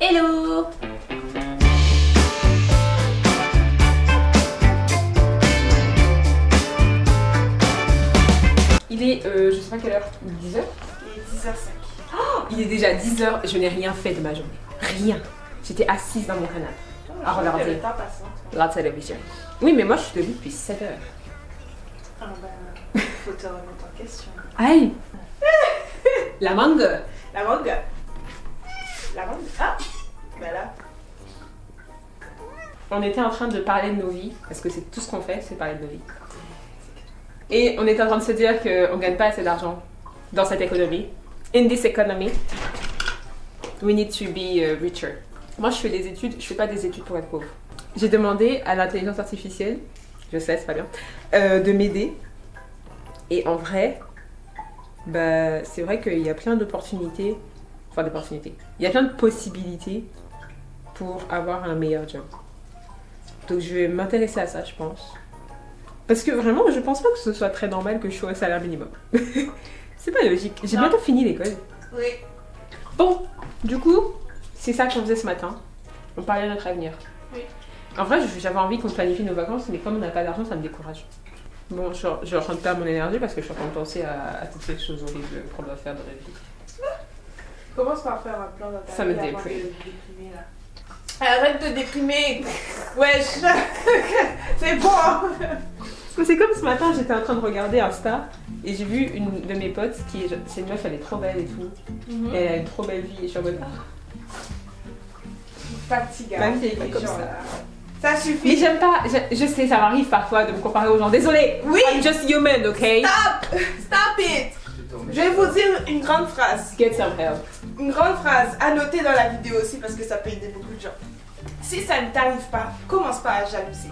Hello! Il est, je sais pas quelle heure, 10h? Il est 10h05. Oh, il est déjà 10h, je n'ai rien fait de ma journée. Rien. J'étais assise dans mon canapé à regarder Le temps passant. la télévision. Oui, mais moi je suis debout depuis 7h. Ah ben, faut te remettre en question. Aïe! La mangue! La mangue. La mangue. Ah! Ben là. On était en train de parler de nos vies, parce que c'est tout ce qu'on fait, c'est parler de nos vies. Et on était en train de se dire qu'on ne gagne pas assez d'argent dans cette économie. In this economy, we need to be richer. Moi, je fais des études, je fais pas des études pour être pauvre. J'ai demandé à l'intelligence artificielle, je sais, c'est pas bien, de m'aider. Et en vrai, bah, c'est vrai qu'il y a plein d'opportunités, il y a plein de possibilités pour avoir un meilleur job. Donc je vais m'intéresser à ça, je pense. Parce que vraiment, je pense pas que ce soit très normal que je sois au salaire minimum. C'est pas logique. J'ai bientôt fini l'école. Oui. Bon, du coup, c'est ça qu'on faisait ce matin. On parlait de notre avenir. Oui. En vrai, j'avais envie qu'on planifie nos vacances, mais comme on n'a pas d'argent, ça me décourage. Bon, je rentre pas mon énergie parce que je suis en train de penser à toutes ces choses horribles qu'on doit faire dans la vie. Commence par faire un plan dans ta Ça vie me avant déprime. de te déprimer là. Arrête de déprimer. Wesh. C'est bon. C'est comme ce matin, j'étais en train de regarder Insta et j'ai vu une de mes potes qui est, c'est une meuf, elle est trop belle et tout. Et elle a une trop belle vie et je suis en mode Fatigant. Ma vie est pas comme ça. Ça suffit. Mais j'aime pas, je sais, ça m'arrive parfois de me comparer aux gens. Désolée, Oui. I'm just human, ok? Stop. Stop it. Je vais vous dire une grande phrase. Get some help. Une grande phrase à noter dans la vidéo aussi parce que ça peut aider beaucoup de gens. Si ça ne t'arrive pas, commence pas à jalouser.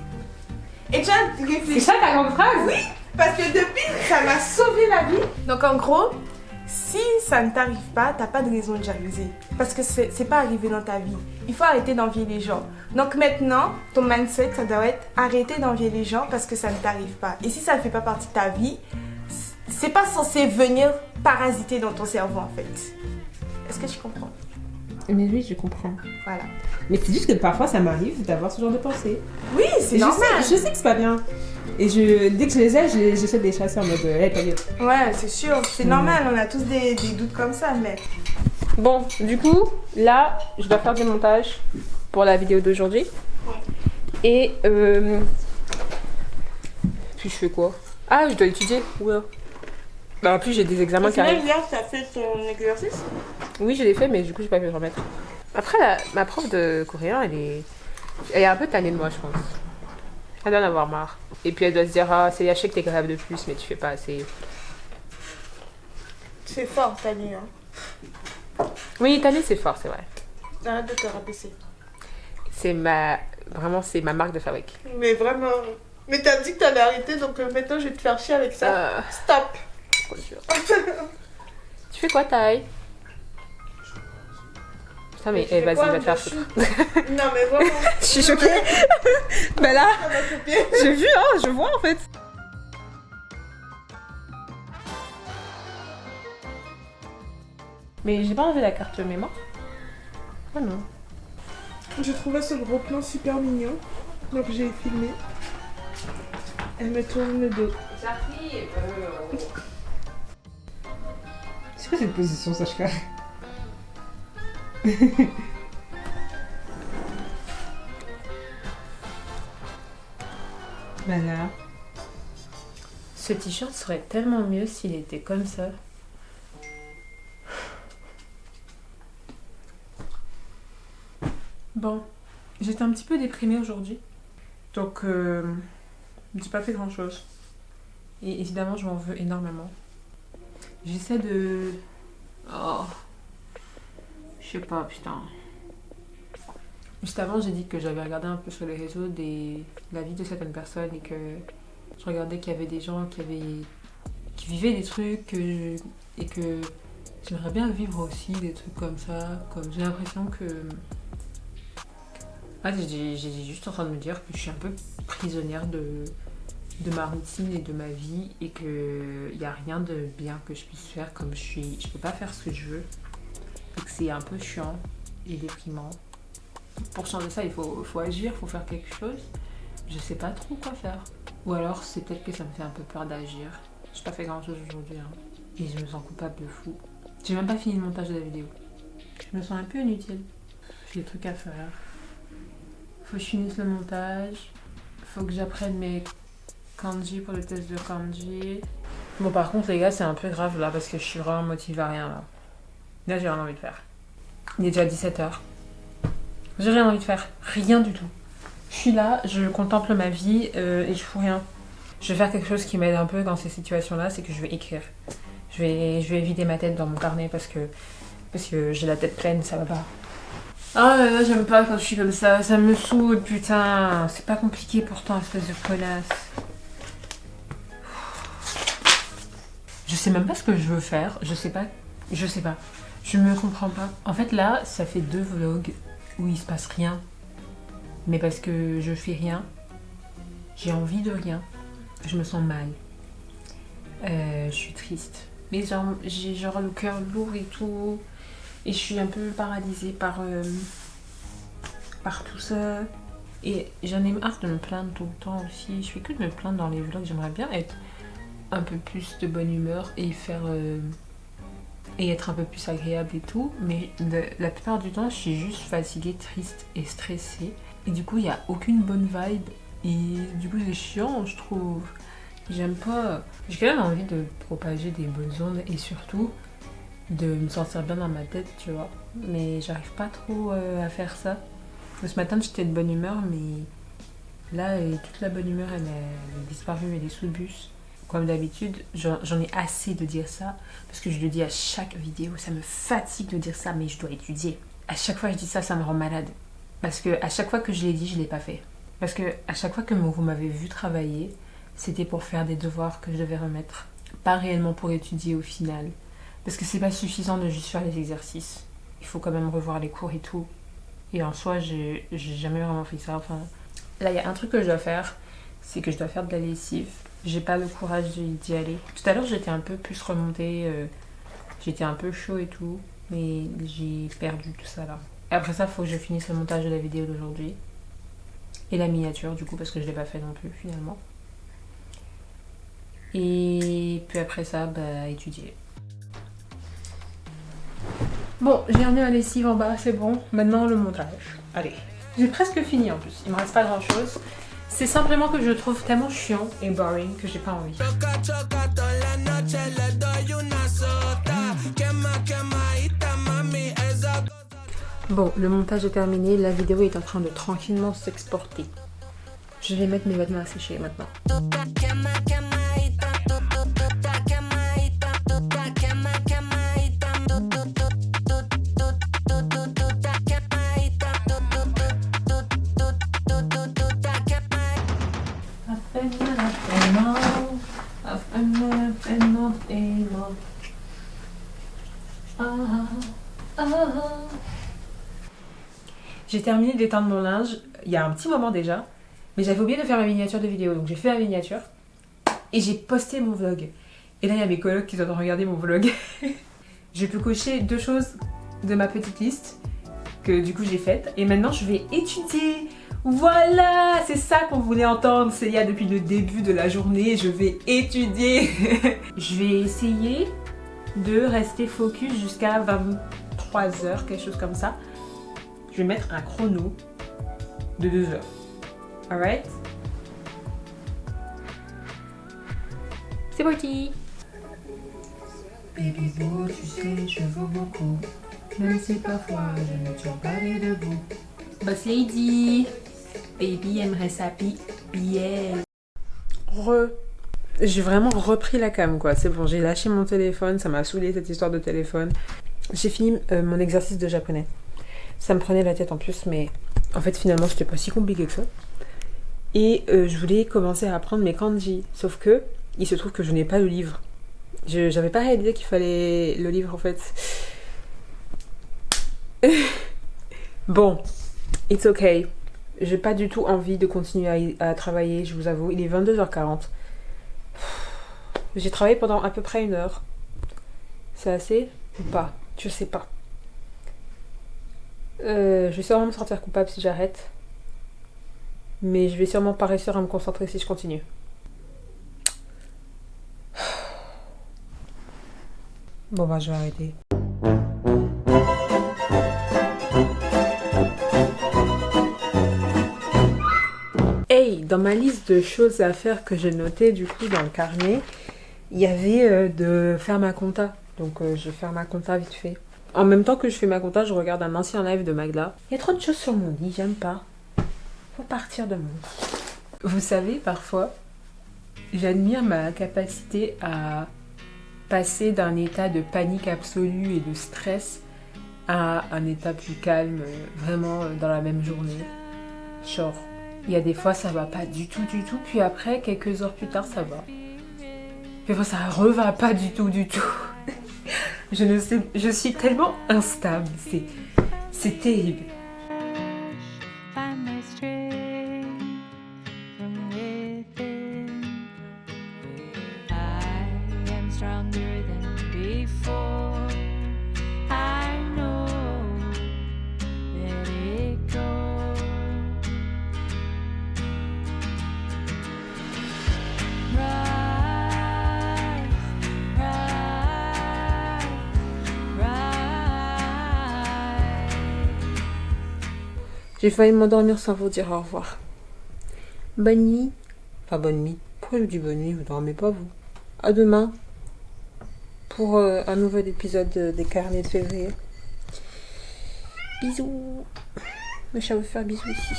Et déjà réfléchis. C'est ça ta grande phrase? Oui, parce que depuis, ça m'a sauvé la vie. Donc en gros, si ça ne t'arrive pas, t'as pas de raison de jalouser. Parce que c'est pas arrivé dans ta vie. Il faut arrêter d'envier les gens. Donc maintenant, ton mindset, ça doit être arrêter d'envier les gens parce que ça ne t'arrive pas. Et si ça ne fait pas partie de ta vie, c'est pas censé venir parasiter dans ton cerveau en fait. Est-ce que tu comprends? Mais oui, je comprends. Voilà. Mais c'est juste que parfois ça m'arrive d'avoir ce genre de pensée. Oui, c'est Et normal. je sais que c'est pas bien. Et dès que je les ai, j'essaie de les chasser en mode hey, t'as mieux. Ouais, c'est sûr. C'est normal, on a tous des doutes comme ça, mais... Bon, du coup, là, je dois faire du montage pour la vidéo d'aujourd'hui. Et puis je fais quoi? Ah, je dois étudier. Ouais. Bah en plus j'ai des examens qui arrivent. Hier, t'as fait ton exercice? Oui, je l'ai fait, mais du coup j'ai pas pu le remettre. Après, ma prof de coréen, elle est un peu tannée de moi, je pense. Elle doit en avoir marre. Et puis elle doit se dire, ah, c'est Yaché que t'es capable de plus, mais tu fais pas assez. C'est fort, Tani. Hein. Oui, tannée c'est fort, c'est vrai. Arrête de te rabaisser. Vraiment, c'est ma marque de fabrique. Mais vraiment... Mais t'as dit que t'allais arrêter, donc maintenant je vais te faire chier avec ça. Stop. Tu fais quoi, Taï? Putain, mais vas-y, va te faire foutre. Non, mais vraiment. Je suis choquée. Bah là, Ça m'a coupé. j'ai vu, hein, je vois en fait. Mais j'ai pas enlevé la carte mémoire. Ah non. Je trouvais ce gros plan super mignon, donc j'ai filmé. Elle me tourne le dos. J'arrive. C'est quoi cette position, Sachka? Voilà. Ce t-shirt serait tellement mieux s'il était comme ça. Bon, j'étais un petit peu déprimée aujourd'hui. Donc, j'ai pas fait grand chose. Et évidemment, je m'en veux énormément. J'essaie de... Oh... Je sais pas, putain. Juste avant, j'ai dit que j'avais regardé un peu sur les réseaux la vie de certaines personnes et que je regardais qu'il y avait des gens qui vivaient des trucs et que j'aimerais bien vivre aussi des trucs comme ça. Comme j'ai l'impression que... Ah, j'ai juste en train de me dire que je suis un peu prisonnière de ma routine et de ma vie et qu'il n'y a rien de bien que je puisse faire comme je suis. Je peux pas faire ce que je veux et que c'est un peu chiant. et déprimant. Pour changer ça, il faut agir, il faut faire quelque chose. Je sais pas trop quoi faire. Ou alors c'est peut-être que ça me fait un peu peur d'agir. J'ai pas fait grand chose aujourd'hui hein. Et je me sens coupable de fou. J'ai même pas fini le montage de la vidéo. Je me sens un peu inutile. J'ai des trucs à faire. Faut que je finisse le montage. Faut que j'apprenne mes kanji pour le test de kanji. Bon par contre les gars c'est un peu grave là parce que je suis vraiment motivée à rien là. Là j'ai rien envie de faire. Il est déjà 17h. J'ai rien envie de faire. Rien du tout. Je suis là, je contemple ma vie et je fous rien. Je vais faire quelque chose qui m'aide un peu dans ces situations-là, c'est que je vais écrire. Je vais vider ma tête dans mon carnet parce que j'ai la tête pleine, ça va pas. Ah là là, j'aime pas quand je suis comme ça me saoule, putain. C'est pas compliqué pourtant, espèce de connasse. Je sais même pas ce que je veux faire, je sais pas. Je me comprends pas. En fait là, ça fait 2 vlogs où il se passe rien. Mais parce que je fais rien, j'ai envie de rien. Je me sens mal. Je suis triste. Mais genre, j'ai genre le cœur lourd et tout. Et je suis un peu paralysée par tout ça. Et j'en ai marre de me plaindre tout le temps aussi. Je fais que de me plaindre dans les vlogs. J'aimerais bien être un peu plus de bonne humeur et faire... et être un peu plus agréable et tout. Mais la plupart du temps, je suis juste fatiguée, triste et stressée. Et du coup, il n'y a aucune bonne vibe. Et du coup, c'est chiant, je trouve. J'aime pas. J'ai quand même envie de propager des bonnes ondes et surtout de me sentir bien dans ma tête, tu vois. Mais j'arrive pas trop à faire ça. Ce matin, j'étais de bonne humeur, mais là, toute la bonne humeur, elle est disparue, elle est sous le bus. Comme d'habitude, j'en ai assez de dire ça, parce que je le dis à chaque vidéo, ça me fatigue de dire ça, mais je dois étudier. À chaque fois que je dis ça, ça me rend malade. Parce que à chaque fois que je l'ai dit, je l'ai pas fait. Parce que à chaque fois que vous m'avez vu travailler, c'était pour faire des devoirs que je devais remettre. Pas réellement pour étudier au final. Parce que c'est pas suffisant de juste faire les exercices. Il faut quand même revoir les cours et tout. Et en soi, j'ai jamais vraiment fait ça. Enfin, là, il y a un truc que je dois faire, c'est que je dois faire de la lessive. J'ai pas le courage d'y aller. Tout à l'heure, j'étais un peu plus remontée. J'étais un peu chaud et tout. Mais j'ai perdu tout ça là. Et après ça, il faut que je finisse le montage de la vidéo d'aujourd'hui. Et la miniature, du coup, parce que je l'ai pas fait non plus, finalement. Et puis après ça, bah, étudier. Bon, j'ai remis la lessive en bas, c'est bon. Maintenant, le montage. Allez. J'ai presque fini en plus. Il me reste pas grand chose. C'est simplement que je le trouve tellement chiant et boring que j'ai pas envie. Bon, le montage est terminé. La vidéo est en train de tranquillement s'exporter. Je vais mettre mes vêtements à sécher maintenant. J'ai terminé d'éteindre mon linge il y a un petit moment déjà, mais j'avais oublié de faire ma miniature de vidéo, donc j'ai fait la miniature et j'ai posté mon vlog. Et là il y a mes colocs qui sont en train de regarder mon vlog. J'ai pu cocher 2 choses de ma petite liste que du coup j'ai faite et maintenant je vais étudier. Voilà, c'est ça qu'on voulait entendre, Célia, depuis le début de la journée. Je vais étudier. Je vais essayer de rester focus jusqu'à 23h, quelque chose comme ça. Je vais mettre un chrono de 2 heures. Alright? C'est parti! Baby boo, tu sais, je vaux beaucoup. Même si parfois je ne tiens pas les debout. Boss lady! Baby aimerait sa BBL. J'ai vraiment repris la cam quoi, c'est bon, j'ai lâché mon téléphone, ça m'a saoulé cette histoire de téléphone. J'ai fini mon exercice de japonais. Ça me prenait la tête en plus, mais en fait finalement c'était pas si compliqué que ça. Et je voulais commencer à apprendre mes kanji, sauf que il se trouve que je n'ai pas le livre. J'avais pas réalisé qu'il fallait le livre en fait. Bon, it's okay. J'ai pas du tout envie de continuer à travailler, je vous avoue. Il est 22h40. J'ai travaillé pendant à peu près 1 heure. C'est assez ou pas? Je sais pas. Je vais sûrement me sentir coupable si j'arrête. Mais je vais sûrement pas réussir à me concentrer si je continue. Bon bah je vais arrêter. Hey, dans ma liste de choses à faire que j'ai notées du coup dans le carnet, il y avait de faire ma compta. Donc je vais faire ma compta vite fait. En même temps que je fais ma compta, je regarde un ancien live de Magda. Il y a trop de choses sur mon lit, j'aime pas. Faut partir de mon lit. Vous savez, parfois, j'admire ma capacité à passer d'un état de panique absolue et de stress à un état plus calme, vraiment dans la même journée. Genre, il y a des fois ça va pas du tout, puis après, quelques heures plus tard, ça va. Puis après, ça reva pas du tout. Je ne sais, je suis tellement instable, c'est terrible. J'ai failli m'endormir sans vous dire au revoir. Bonne nuit. Enfin, bonne nuit. Pourquoi je vous dis bonne nuit? Vous dormez pas, vous? À demain. Pour un nouvel épisode des carnets de février. Bisous. Le chat veut faire bisous ici.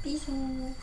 Bisous.